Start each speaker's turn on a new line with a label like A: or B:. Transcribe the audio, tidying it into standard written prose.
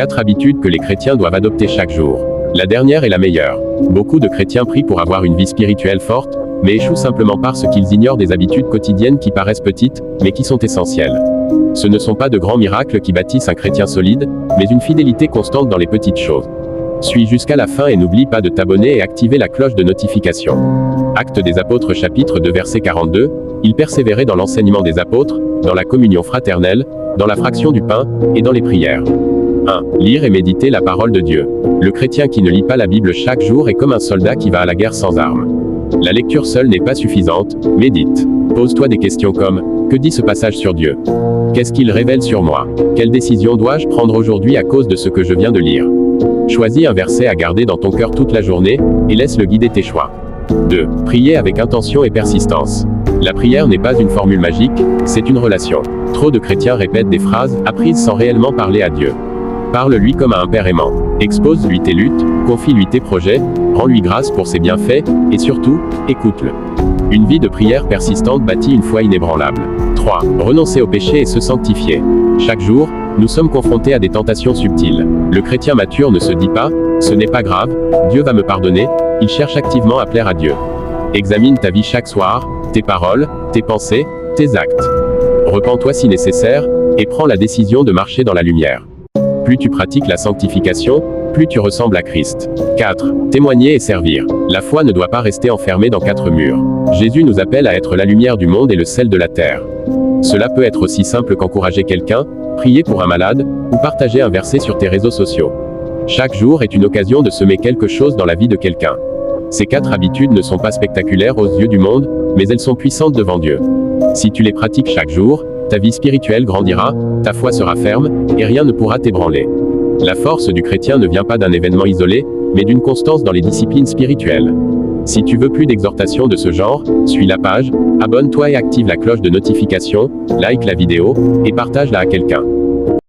A: 4 habitudes que les chrétiens doivent adopter chaque jour. La dernière est la meilleure. Beaucoup de chrétiens prient pour avoir une vie spirituelle forte, mais échouent simplement parce qu'ils ignorent des habitudes quotidiennes qui paraissent petites, mais qui sont essentielles. Ce ne sont pas de grands miracles qui bâtissent un chrétien solide, mais une fidélité constante dans les petites choses. Suis jusqu'à la fin et n'oublie pas de t'abonner et activer la cloche de notification. Actes des Apôtres chapitre 2 verset 42, ils persévéraient dans l'enseignement des apôtres, dans la communion fraternelle, dans la fraction du pain, et dans les prières. 1. Lire et méditer la parole de Dieu. Le chrétien qui ne lit pas la Bible chaque jour est comme un soldat qui va à la guerre sans armes. La lecture seule n'est pas suffisante, médite. Pose-toi des questions comme, que dit ce passage sur Dieu? Qu'est-ce qu'il révèle sur moi? Quelle décision dois-je prendre aujourd'hui à cause de ce que je viens de lire? Choisis un verset à garder dans ton cœur toute la journée, et laisse-le guider tes choix. 2. Prier avec intention et persistance. La prière n'est pas une formule magique, c'est une relation. Trop de chrétiens répètent des phrases, apprises sans réellement parler à Dieu. Parle-lui comme à un père aimant. Expose-lui tes luttes, confie-lui tes projets, rends-lui grâce pour ses bienfaits, et surtout, écoute-le. Une vie de prière persistante bâtit une foi inébranlable. 3. Renoncer au péché et se sanctifier. Chaque jour, nous sommes confrontés à des tentations subtiles. Le chrétien mature ne se dit pas, ce n'est pas grave, Dieu va me pardonner, il cherche activement à plaire à Dieu. Examine ta vie chaque soir, tes paroles, tes pensées, tes actes. Repens-toi si nécessaire, et prends la décision de marcher dans la lumière. Plus tu pratiques la sanctification, plus tu ressembles à Christ. 4. Témoigner et servir. La foi ne doit pas rester enfermée dans 4 murs. Jésus nous appelle à être la lumière du monde et le sel de la terre. Cela peut être aussi simple qu'encourager quelqu'un, prier pour un malade, ou partager un verset sur tes réseaux sociaux. Chaque jour est une occasion de semer quelque chose dans la vie de quelqu'un. Ces 4 habitudes ne sont pas spectaculaires aux yeux du monde, mais elles sont puissantes devant Dieu. Si tu les pratiques chaque jour, ta vie spirituelle grandira, ta foi sera ferme, et rien ne pourra t'ébranler. La force du chrétien ne vient pas d'un événement isolé, mais d'une constance dans les disciplines spirituelles. Si tu veux plus d'exhortations de ce genre, suis la page, abonne-toi et active la cloche de notification, like la vidéo, et partage-la à quelqu'un.